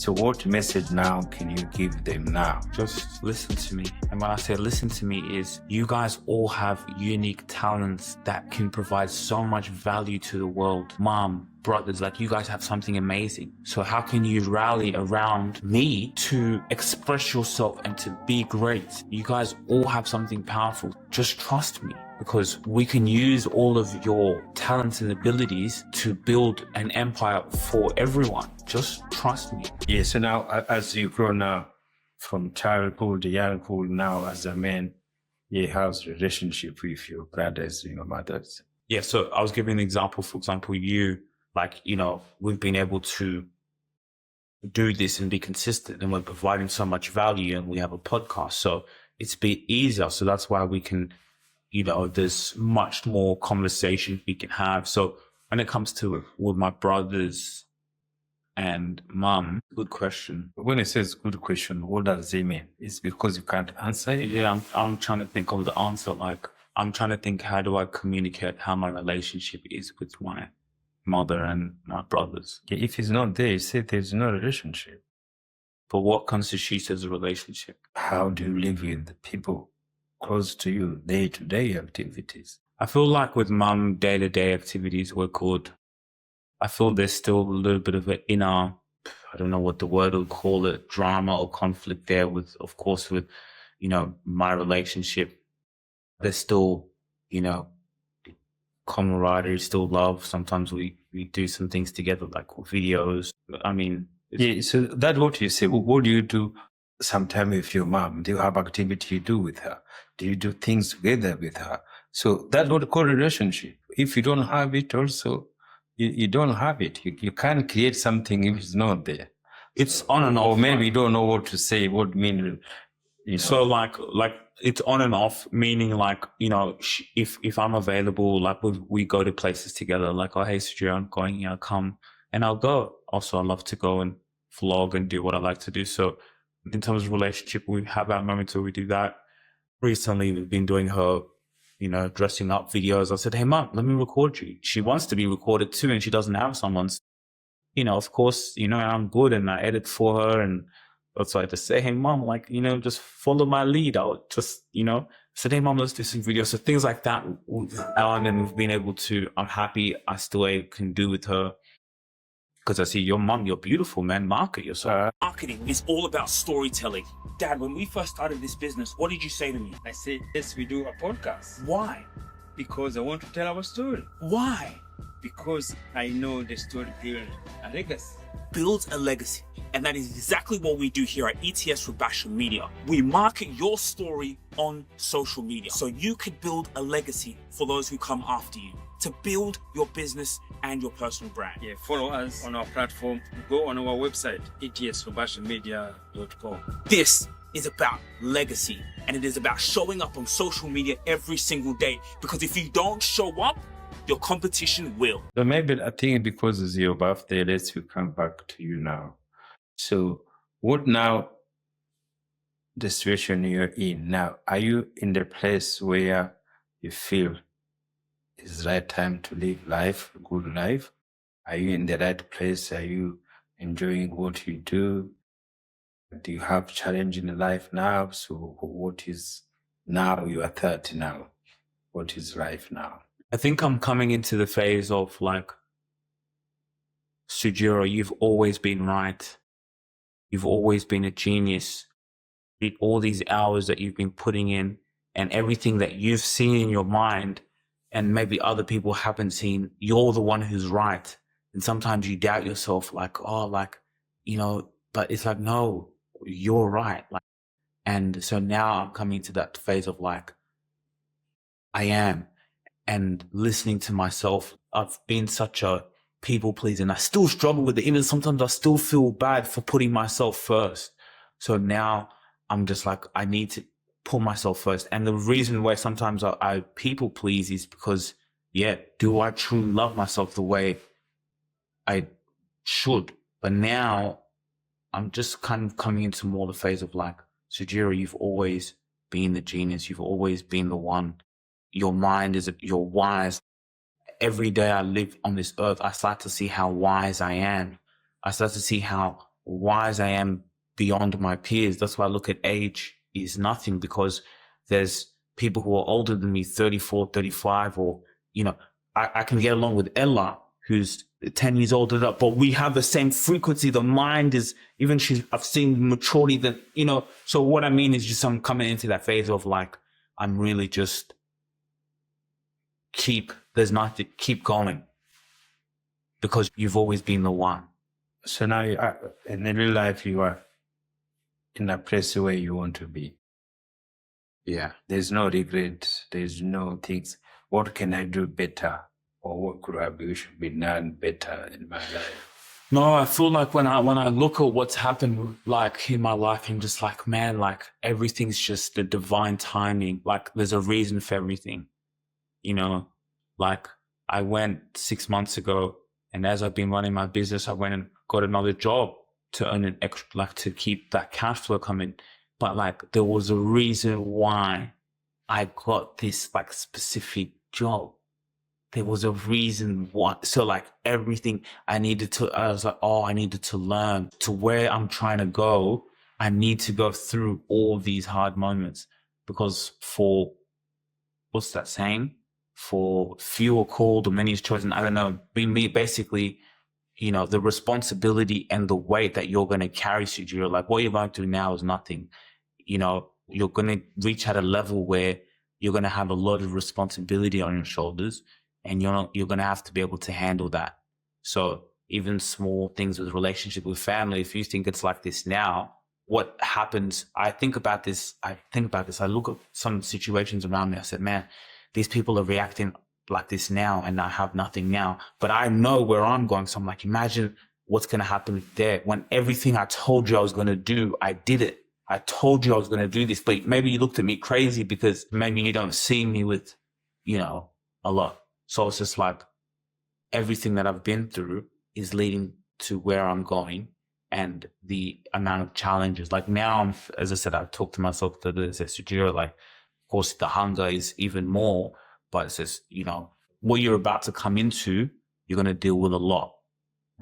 So what message now can you give them now? Just listen to me. And when I say listen to me is you guys all have unique talents that can provide so much value to the world. Mom, brothers, like you guys have something amazing. So how can you rally around me to express yourself and to be great? You guys all have something powerful. Just trust me, because we can use all of your talents and abilities to build an empire for everyone. Just trust me. Yeah, so now as you grow now from childhood to younghood, now as a man, you have a relationship with your brothers, your mothers. Yeah, so I was giving an example, for example, we've been able to do this and be consistent, and we're providing so much value, and we have a podcast. So it's been easier. So that's why we can, there's much more conversation we can have. So when it comes to with my brothers and mom, good question. When it says good question, what does it mean? It's because you can't answer it? Yeah, I'm trying to think of the answer. Like, I'm trying to think, how do I communicate how my relationship is with my mother and my brothers? Yeah, if it's not there, you say there's no relationship. But what constitutes as a relationship? How do you live with the people close to you, day-to-day activities? I feel like with mum, day-to-day activities were good. I feel there's still a little bit of an inner, I don't know what the word will call it, drama or conflict there with, of course, with, my relationship. There's still, camaraderie, still love. Sometimes we do some things together, like videos. I mean, yeah, so that's what you say. What do you do sometime with your mom? Do you have activity you do with her? Do you do things together with her? So that's what we call relationship. If you don't have it also, you don't have it. You can't create something if it's not there. It's on and off. Or maybe you don't know what to say, what mean. So like it's on and off, meaning like, if I'm available, like we go to places together, like, oh, hey, Sergio, I'm going here, come, and I'll go. Also, I love to go and vlog and do what I like to do. So in terms of relationship, we have our moments where we do that. Recently, we've been doing her, dressing up videos. I said, hey, Mom, let me record you. She wants to be recorded too, and she doesn't have someone. Of course, I'm good and I edit for her, and that's why I just say, hey, Mom, like, just follow my lead. I'll just, said, hey, Mom, let's do some videos. So things like that. And then we've been able to, I'm happy I still can do with her. Because I see your mom, you're beautiful, man. Market yourself. Marketing is all about storytelling. Dad, when we first started this business, what did you say to me? I said, yes, we do a podcast. Why? Because I want to tell our story. Why? Because I know the story builds a legacy. Builds a legacy. And that is exactly what we do here at ETS Rubasha Media. We market your story on social media so you could build a legacy for those who come after you, to build your business and your personal brand. Yeah, follow us on our platform. Go on our website, etsrubashamedia.com. This is about legacy, and it is about showing up on social media every single day, because if you don't show up, your competition will. So maybe I think because it's your birthday, let's come back to you now. So what now, the situation you're in now, are you in the place where you feel it's the right time to live life, a good life? Are you in the right place? Are you enjoying what you do? Do you have challenge in life now? So what is now? You are 30 now. What is life now? I think I'm coming into the phase of like, Sujiro, you've always been right. You've always been a genius. All these hours that you've been putting in and everything that you've seen in your mind and maybe other people haven't seen, you're the one who's right. And sometimes you doubt yourself, like, but it's like, no, you're right. Like, and so now I'm coming to that phase of like, I am. And listening to myself, I've been such a people pleaser, and I still struggle with it. Even sometimes I still feel bad for putting myself first. So now I'm just like, I need to put myself first. And the reason why sometimes I people please is because, do I truly love myself the way I should? But now I'm just kind of coming into more the phase of like, Sujiro, you've always been the genius. You've always been the one. Your mind you're wise. Every day I live on this earth, I start to see how wise I am. I start to see how wise I am beyond my peers. That's why I look at age is nothing, because there's people who are older than me, 34, 35, or, you know, I can get along with Ella, who's 10 years older, but we have the same frequency. The mind is, even I've seen maturity that, you know, so what I mean is just I'm coming into that phase of like, I'm really just keep going, because you've always been the one. So now you are, in real life, you are in a place where you want to be. Yeah. There's no regret. There's no things. What can I do better? Or what could have should be done better in my life? No, I feel like when I look at what's happened, like in my life, I'm just like, man, like everything's just the divine timing. Like there's a reason for everything, you know, like I went 6 months ago, and as I've been running my business, I went and got another job to earn an extra, like to keep that cash flow coming. But like there was a reason why I got this like specific job. There was a reason why. So like everything I was like, oh, I needed to learn to where I'm trying to go. I need to go through all these hard moments, because for, what's that saying? For few are called or many is chosen. I don't know. Basically, you know, the responsibility and the weight that you're going to carry, Sujiro, like what you're going through now is nothing. You know, you're going to reach at a level where you're going to have a lot of responsibility on your shoulders, and you're going to have to be able to handle that. So even small things with relationship with family, if you think it's like this now, what happens? I think about this. I look at some situations around me. I said, man, these people are reacting like this now, and I have nothing now, but I know where I'm going. So I'm like, imagine what's going to happen there when everything I told you I was going to do, I did it. I told you I was going to do this, but maybe you looked at me crazy because maybe you don't see me with, you know, a lot. So it's just like everything that I've been through is leading to where I'm going, and the amount of challenges. Like now, as I said, I've talked to myself to this studio, like, of course, the hunger is even more, but it's just, you know, what you're about to come into, you're going to deal with a lot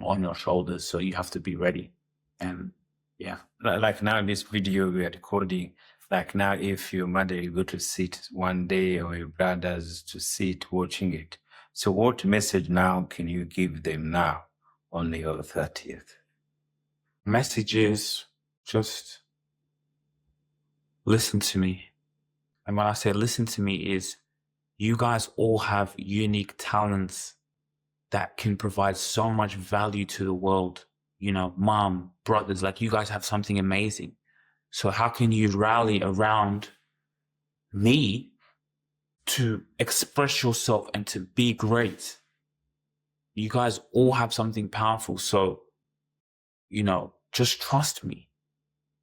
on your shoulders. So you have to be ready. And yeah. Like now, this video we are recording, like now, if your mother is going to sit one day, or your brothers to sit watching it, so what message now can you give them now on your 30th? Message is just listen to me. And when I say listen to me is, you guys all have unique talents that can provide so much value to the world. You know, mom, brothers, like you guys have something amazing. So how can you rally around me to express yourself and to be great? You guys all have something powerful. So, you know, just trust me,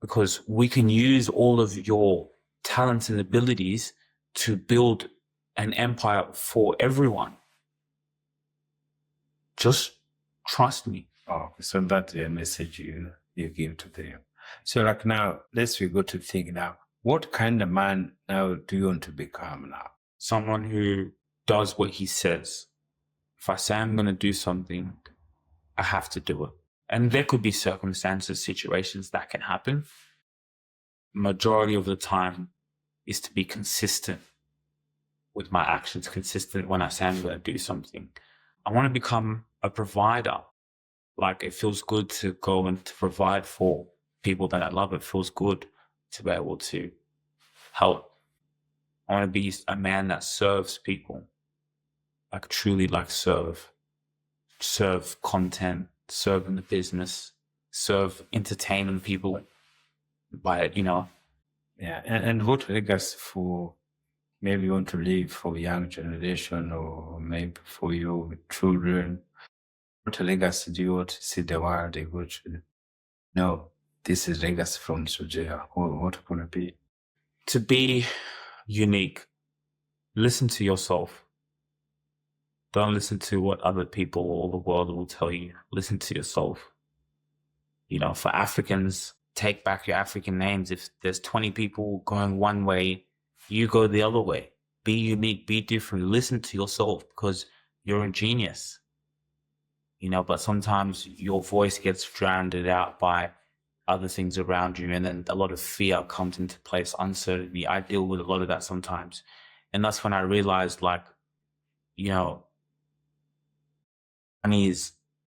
because we can use all of your talents and abilities to build an empire for everyone. Just trust me. Oh, so that's the message you give to them. So like now, let's go to think now, what kind of man now do you want to become now? Someone who does what he says. If I say I'm going to do something, I have to do it. And there could be circumstances, situations that can happen. Majority of the time is to be consistent with my actions, consistent when I say I'm going to do something. I want to become a provider. Like it feels good to go and to provide for people that I love. It feels good to be able to help. I want to be a man that serves people, like truly like serve content, serve in the business, serve entertaining people by it, you know. Yeah, and what legacy for maybe you want to leave for young generation, or maybe for your children? What legacy do you want to see the world able to know? This is legacy from Sujaya. What could it be? To be unique, listen to yourself. Don't listen to what other people or the world will tell you. Listen to yourself. You know, for Africans, take back your African names. If there's 20 people going one way, you go the other way. Be unique, be different. Listen to yourself, because you're a genius. but sometimes your voice gets drowned out by other things around you. And then a lot of fear comes into place, uncertainty. I deal with a lot of that sometimes. And that's when I realized, like, money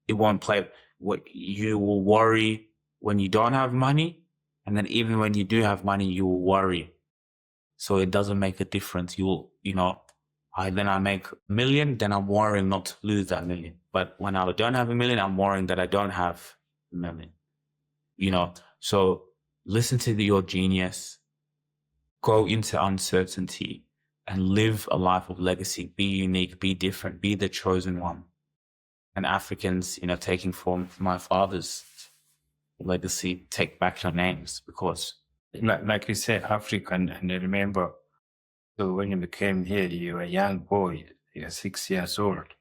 it won't play. What you will worry when you don't have money. And then even when you do have money, you will worry. So it doesn't make a difference. Then I make $1 million, then I'm worrying not to lose that $1 million. But when I don't have $1 million, I'm worrying that I don't have $1 million. So listen to your genius, go into uncertainty, and live a life of legacy. Be unique, be different, be the chosen one. And Africans, taking from my father's legacy, take back your names, because like you said, African, and I remember, so when you came here, you were a young boy, you're 6 years old.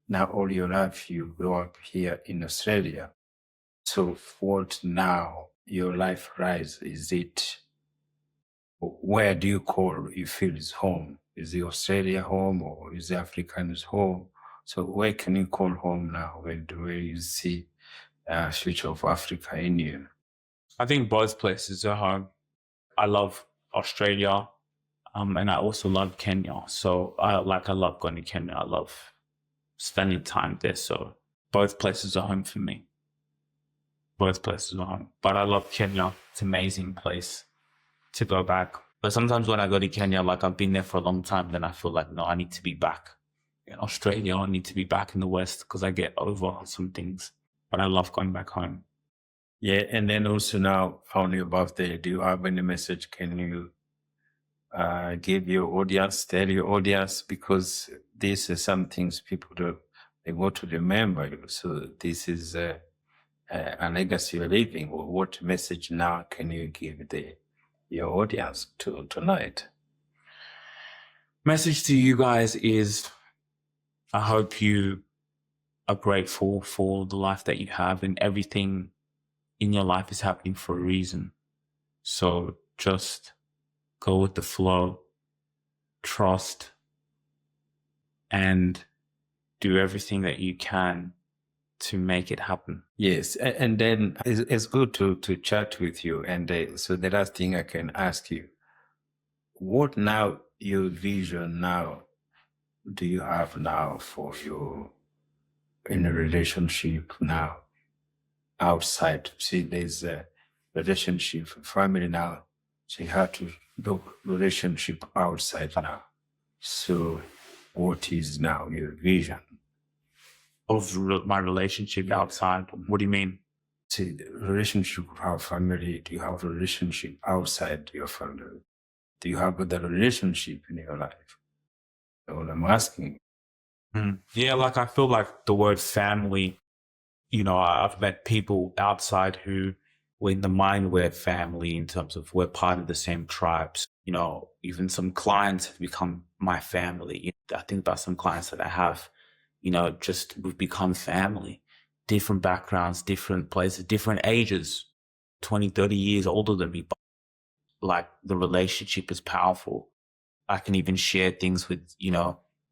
Now all your life you grew up here in Australia. So what now your life rise? Is it, where do you feel is home? Is the Australia home, or is the African's home? So where can you call home now, where you see future of Africa in you? I think both places are home. I love Australia, and I also love Kenya. So I love going to Kenya. I love spending time there. So both places are home for me. Both places are home. But I love Kenya. It's an amazing place to go back. But sometimes when I go to Kenya, like I've been there for a long time, then I feel like, no, I need to be back in Australia. I need to be back in the West because I get over some things. But I love going back home. Yeah, and then also now on your birthday, do you have any message? Can you give your audience, tell your audience, because these are some things people do, they want to remember you. So this is a legacy you're leaving. What message now can you give your audience tonight? Message to you guys is, I hope you are grateful for the life that you have, and everything in your life is happening for a reason. So just go with the flow, trust, and do everything that you can to make it happen. Yes, and then it's good to chat with you. And so the last thing I can ask you, what now your vision now do you have now for your in a relationship now outside? See, there's a relationship, family now. So you have to build relationship outside now. So what is now your vision? Of my relationship outside? What do you mean? See, the relationship with our family, do you have a relationship outside your family? Do you have the relationship in your life? That's what I'm asking. Yeah, like I feel like the word family, I've met people outside who were in the mind we're family, in terms of we're part of the same tribes. Even some clients have become my family. I think about some clients that I have, just we've become family. Different backgrounds, different places, different ages, 20, 30 years older than me. But like the relationship is powerful. I can even share things with,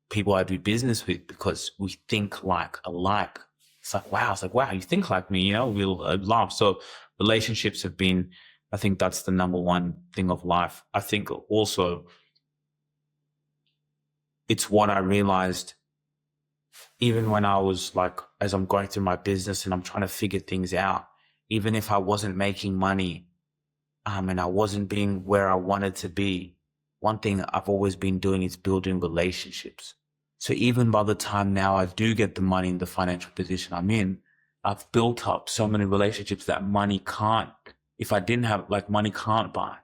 people I do business with, because we think alike. It's like, wow, you think like me, we'll laugh. So relationships have been, I think that's the number one thing of life. I think also it's what I realized even when I was as I'm going through my business and I'm trying to figure things out, even if I wasn't making money, and I wasn't being where I wanted to be, one thing I've always been doing is building relationships. So even by the time now I do get the money in the financial position I'm in, I've built up so many relationships that money can't, if I didn't have, money can't buy.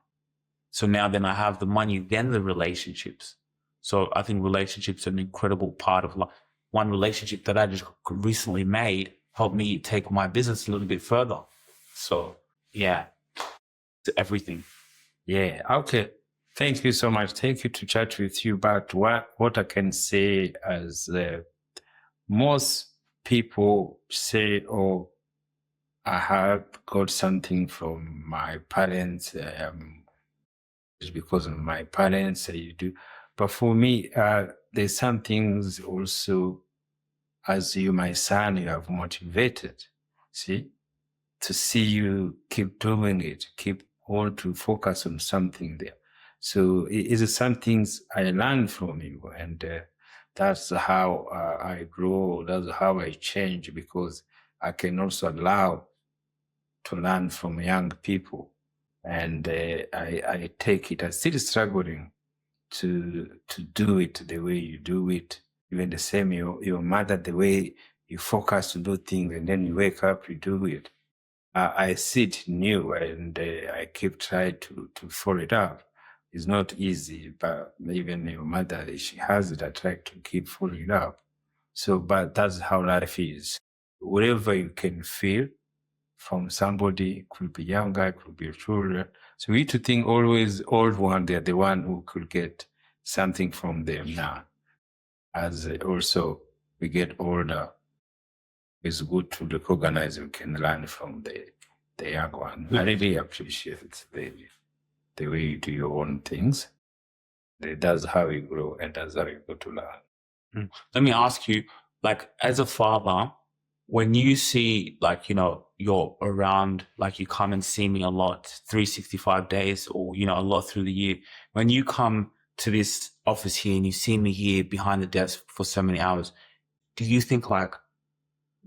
So now then I have the money, then the relationships. So I think relationships are an incredible part of life. One relationship that I just recently made helped me take my business a little bit further. So yeah, it's everything. Yeah. Okay. Thank you so much. Thank you to chat with you. But what I can say as most people say, oh, I have got something from my parents. It's because of my parents. You do. But for me, there's some things also as you, my son, you have motivated, see, to see you keep doing it, keep all to focus on something there. So it is some things I learned from you, and that's how I grow. That's how I change, because I can also allow to learn from young people, and I take it. I'm still struggling to do it the way you do it. Even the same, your mother, the way you focus to do things, and then you wake up, you do it. I see it new, and I keep trying to follow it up. It's not easy, but even your mother, she has it. I try to keep following it up. So, but that's how life is. Whatever you can feel from somebody, could be younger, it could be a children. So we need to think always old one, they're the one who could get something from them now. As also we get older, it's good to recognize we can learn from the young one. I really appreciate the way you do your own things. That's how you grow, and that's how you go to learn. Let me ask you, like, as a father, when you see, like, you're around, like, you come and see me a lot, 365 days, or, a lot through the year. When you come to this office here and you see me here behind the desk for so many hours, do you think, like,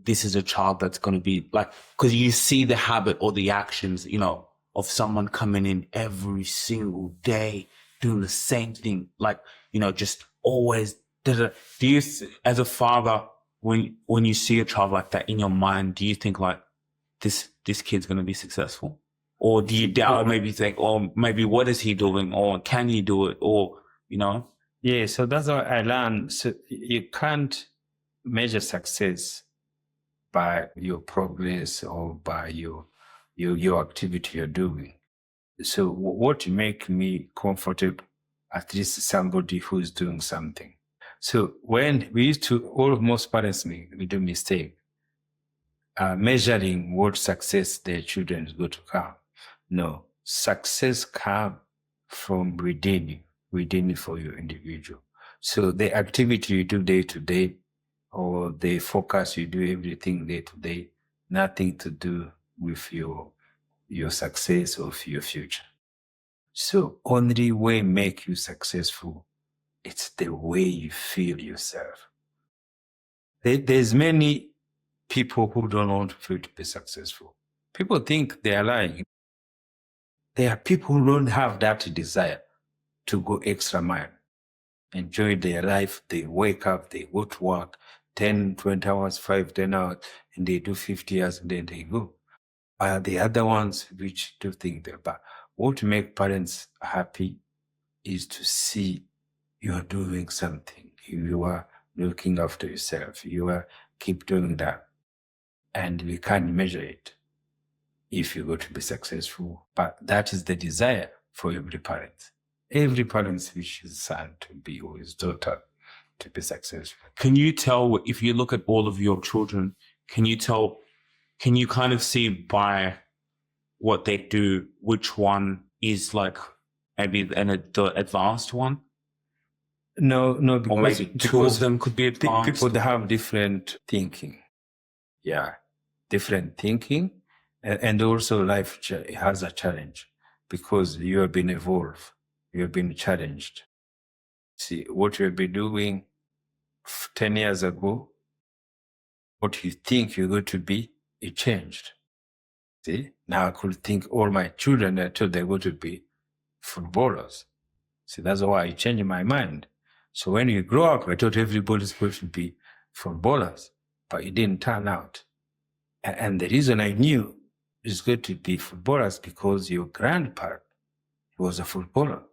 this is a child that's going to be, like, because you see the habit or the actions, of someone coming in every single day, doing the same thing, like, just always, do you, as a father, when you see a child like that in your mind, do you think, like, this kid's going to be successful? Or do you doubt, maybe think, or maybe what is he doing? Or can he do it? Or, Yeah, so that's what I learned. So you can't measure success by your progress or by your activity you're doing. So what make me comfortable, at least somebody who's doing something. So when we used to, most parents we do mistake, measuring what success their children is going to come. No, success comes from within for your individual. So the activity you do day to day, or the focus you do everything day to day, nothing to do with your success or your future. So only way make you successful, it's the way you feel yourself. There's many people who don't want to be successful. People think they are lying. There are people who don't have that desire to go extra mile, enjoy their life. They wake up, they go to work 10, 20 hours, 5, 10 hours, and they do 50 years, and then they go. The other ones which do think they're bad. What make parents happy is to see you are doing something. You are looking after yourself. You are keep doing that. And we can't measure it if you're going to be successful. But that is the desire for every parent. Every parent wishes his son to be, or his daughter to be successful. Can you tell, if you look at all of your children, can you kind of see by what they do, which one is, like, maybe the advanced one? No, because, or maybe two of them could be advanced. People, they have different thinking. Yeah, different thinking. And also life has a challenge, because you have been evolved. You have been challenged. See, what you have been doing 10 years ago, what you think you're going to be, it changed. See, now I could think all my children, I told they're going to be footballers. See, that's why I changed my mind. So when you grow up, I thought everybody's going to be footballers, but it didn't turn out. And the reason I knew it's going to be footballers because your grandpa was a footballer.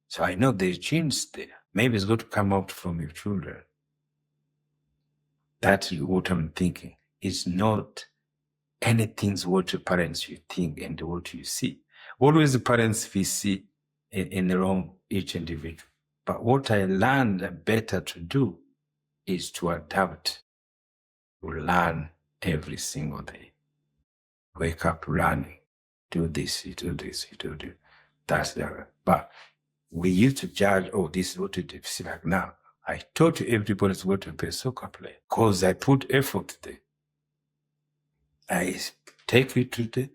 So I know there's genes there. Maybe it's going to come out from your children. That's what I'm thinking. It's not anything's what your parents you think and what you see. Always the parents we see in the wrong each individual. But what I learned better to do is to adapt, to learn every single day. Wake up learning. Do this, you do this, you do this. That's the, but we used to judge, oh, this is what it is like now. I told everybody's going to be a soccer player because I put effort there. I take you to the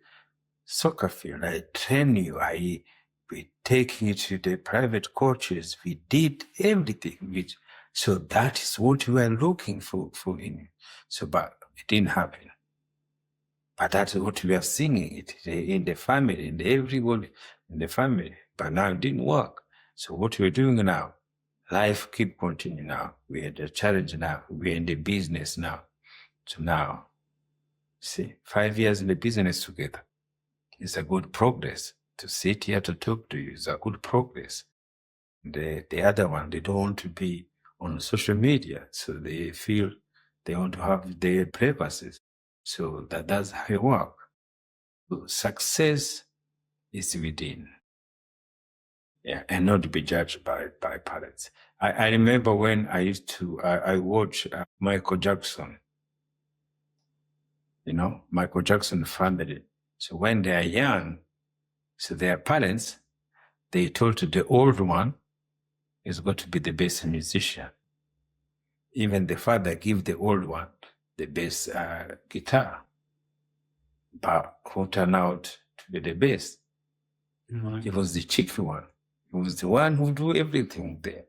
soccer field. I train you. We take you to the private coaches. We did everything. So that is what we were looking for in you. So, but it didn't happen. But that's what we are seeing it in the family, in everybody in the family. But now it didn't work. So what we're doing now, life keep continuing now. We're the challenge now. We're in the business now. So now, see, 5 years in the business together is a good progress. To sit here to talk to you is a good progress. The other one, they don't want to be on social media. So they feel they want to have their privacies. So that's how it works. So success is within. Yeah, and not to be judged by parents. I remember when I used to, I watch Michael Jackson, Michael Jackson family. So when they are young, so their parents, they told the old one is going to be the best musician. Even the father give the old one the best guitar. But who turned out to be the best? Right. It was the chief one. It was the one who do everything there.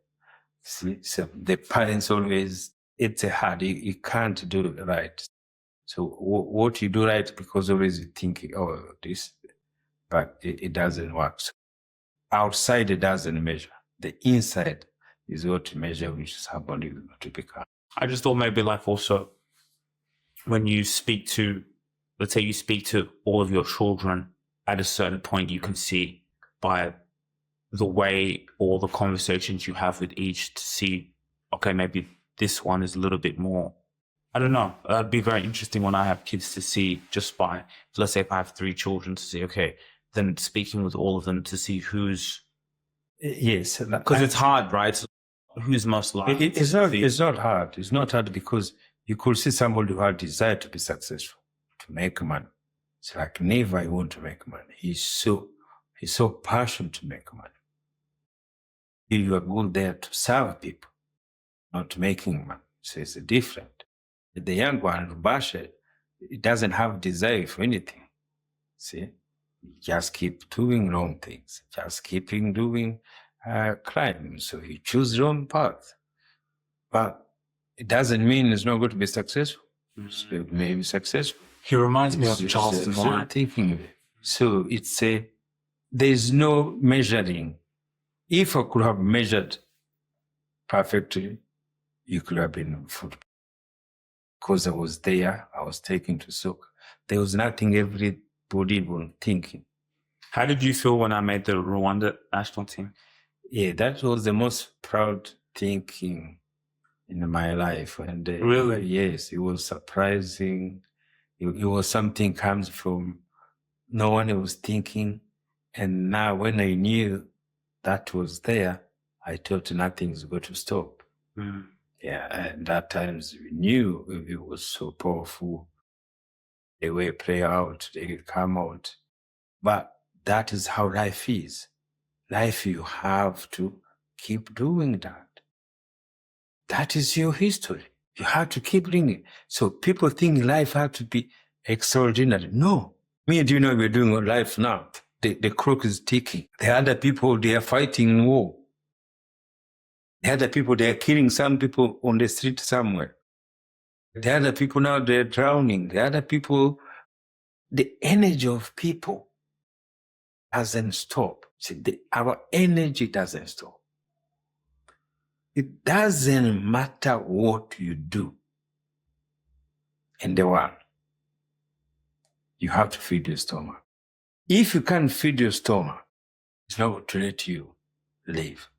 See, so the parents always, it's hard. You can't do it right. So what you do right, because always you think, oh, this, but it doesn't work. So outside it doesn't measure. The inside is what to measure, which is somebody to become. I just thought maybe like also when you speak to, let's say you speak to all of your children, at a certain point you can see by the way or the conversations you have with each to see, okay, maybe this one is a little bit more. I don't know. That'd be very interesting when I have kids to see just by, let's say if I have 3 children to see, okay, then speaking with all of them to see who's. Yes. Because it's hard, right? So who's most likely. It's not hard. It's not hard because you could see somebody who had desire to be successful, to make money. It's like never I want to make money. He's so passionate to make money. You are going there to serve people, not making money. So it's different. The young one, Rubasha, he doesn't have desire for anything. See? Just keep doing wrong things. Just keeping doing crime. So he choose wrong path. But it doesn't mean it's not going to be successful. So it may be successful. He reminds me of Charleston White. Thinking of it. So it's there's no measuring. If I could have measured perfectly, you could have been in football. Because I was there, I was taken to soccer. There was nothing everybody was thinking. How did you feel when I made the Rwanda national team? Yeah, that was the most proud thinking in my life. And Really? Yes, it was surprising. It was something comes from no one was thinking. And now when I knew that was there, I thought nothing is going to stop. Mm. Yeah, and that times we knew it was so powerful. The way play out, they come out. But that is how life is. Life, you have to keep doing that. That is your history. You have to keep doing it. So people think life has to be extraordinary. No. Me and you know we're doing life now. The clock is ticking. The other people, they are fighting war. The other people, they are killing some people on the street somewhere. The other people now, they're drowning. The other people, the energy of people doesn't stop. See, our energy doesn't stop. It doesn't matter what you do in the world. You have to feed your stomach. If you can't feed your stomach, it's not going to let you live.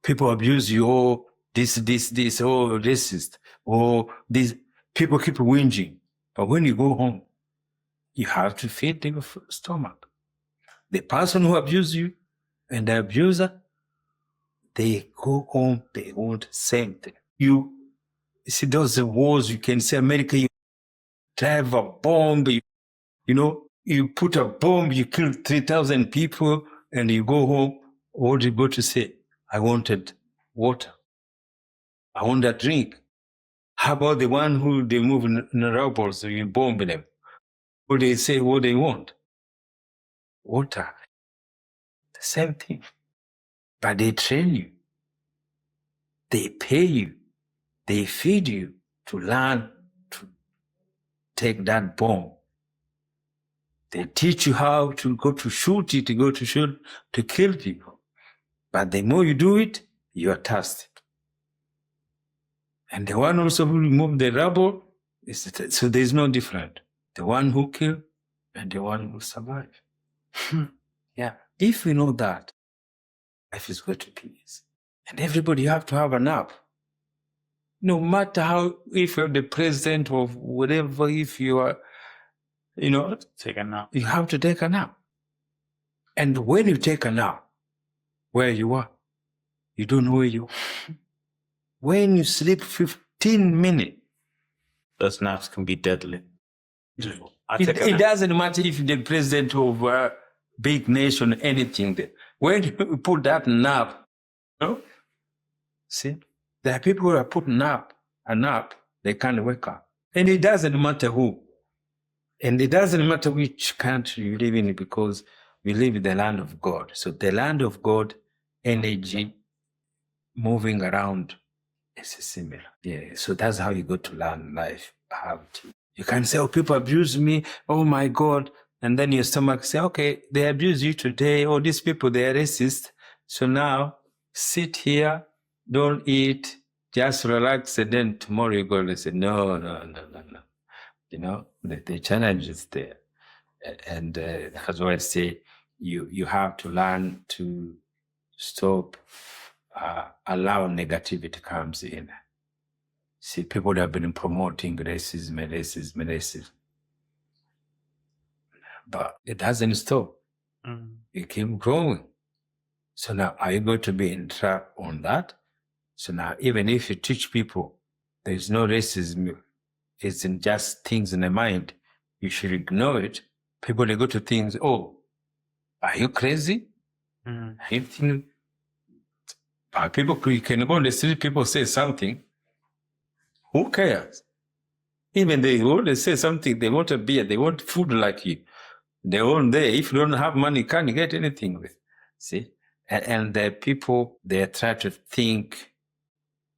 People abuse you, oh, this, oh, racist, oh, this. People keep whinging. But when you go home, you have to feed your stomach. The person who abuses you and the abuser, they go home, they want the same thing. You see those wars, you can say America, you drive a bomb, you put a bomb, you kill 3,000 people, and you go home, what do you go to say? I wanted water. I want a drink. How about the one who they move in robots, so you bomb them? Who they say what they want? Water. The same thing. But they train you. They pay you. They feed you to learn to take that bomb. They teach you how to go to shoot it, to kill people. But the more you do it, you are thirsty. And the one also who remove the rubble, so there's no difference. The one who kill and the one who survive. Yeah. If we know that, life is going to be easy. And everybody have to have a nap. No matter how, if you're the president of whatever, if you are, Take a nap. you have to take a nap. And when you take a nap, where you are, you don't know where you are. When you sleep 15 minutes, Those naps can be deadly. it doesn't matter if you're the president of a big nation, anything. When you put that nap, see, there are people who are putting a nap, they can't wake up. And it doesn't matter who. And it doesn't matter which country you live in, because we live in the land of God. So the land of God, energy moving around is similar. Yeah. So that's how you go to learn life. You can say, oh, people abuse me. Oh my God. And then your stomach say, okay, they abuse you today. Oh, these people, they are racist. So now sit here, don't eat, just relax. And then tomorrow you go and say, no. The challenge is there. And as I say, you have to learn to stop, allow negativity comes in. See, people have been promoting racism. But it doesn't stop. It keeps growing. So now, are you going to be entrapped on that? So now, even if you teach people there's no racism, it's in just things in the mind, you should ignore it. People, they go to things, oh, are you crazy? Are you thinking? But people, you can go on the street, people say something. Who cares? Even they say something, they want a beer, they want food like you. They're all there. If you don't have money, you can't get anything with. See? And the people, they try to think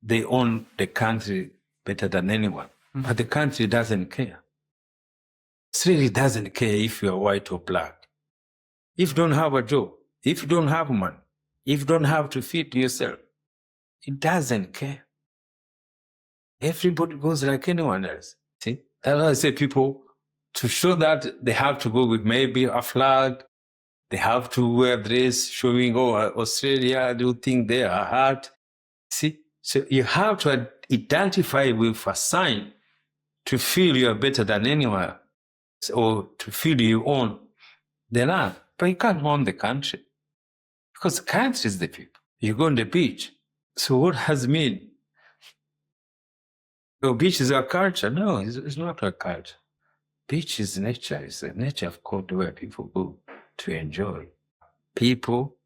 they own the country better than anyone. But the country doesn't care. It really doesn't care if you're white or black. If you don't have a job, if you don't have money, if you don't have to feed yourself, it doesn't care. Everybody goes like anyone else. See? That's why I say people, to show that they have to go with maybe a flag, they have to wear dress showing, oh, Australia, do think they are hard. See? So you have to identify with a sign to feel you're better than anyone, or to feel you own the land. But you can't own the country, because the country is the people. You go on the beach. So what has mean? The beach is our culture. No, it's not our culture. Beach is nature. It's a nature of cold where people go to enjoy. People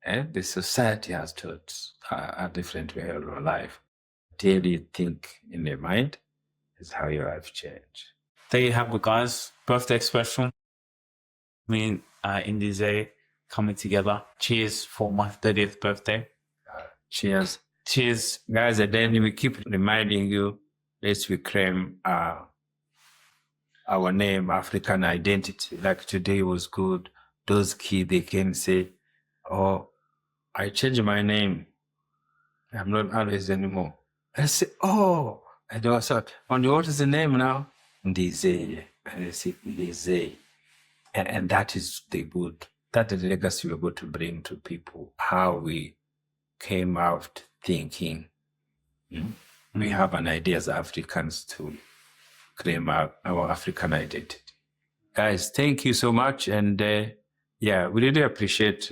and the society has taught a different way of life. Till you think in your mind is how your life change. There you have it, guys. Birthday special. Me and Indize coming together. Cheers for my 30th birthday. Cheers. Cheers. Guys, and then we keep reminding you, let's reclaim our name, African identity. Like today was good. Those kids, they can say, oh, I changed my name. I'm not Alice anymore. I say, oh, I do. So, what is the name now? Ndize. And I say, Ndize. And that is the good. That is the legacy we're going to bring to people. How we came out thinking. We have an idea as Africans to claim our African identity. Guys, thank you so much. And we really appreciate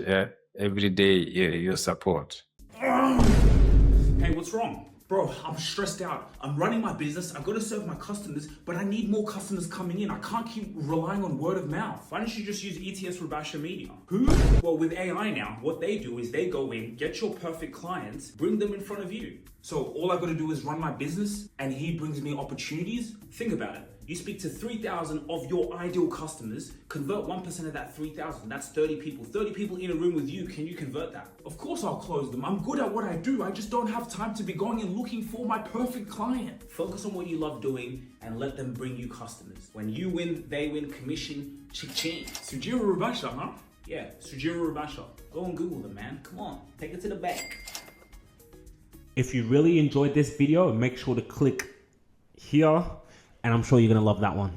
every day your support. Hey, what's wrong? Bro, I'm stressed out. I'm running my business. I've got to serve my customers, but I need more customers coming in. I can't keep relying on word of mouth. Why don't you just use ETS Rabasha Media? Who? Well, with AI now, what they do is they go in, get your perfect clients, bring them in front of you. So all I got to do is run my business and he brings me opportunities. Think about it. You speak to 3,000 of your ideal customers, convert 1% of that 3,000. That's 30 people. 30 people in a room with you. Can you convert that? Of course I'll close them. I'm good at what I do. I just don't have time to be going and looking for my perfect client. Focus on what you love doing and let them bring you customers. When you win, they win, commission, ching. Sujira Rabasha, huh? Yeah, Sujira Rabasha. Go and Google them, man. Come on, take it to the bank. If you really enjoyed this video, make sure to click here, and I'm sure you're gonna love that one.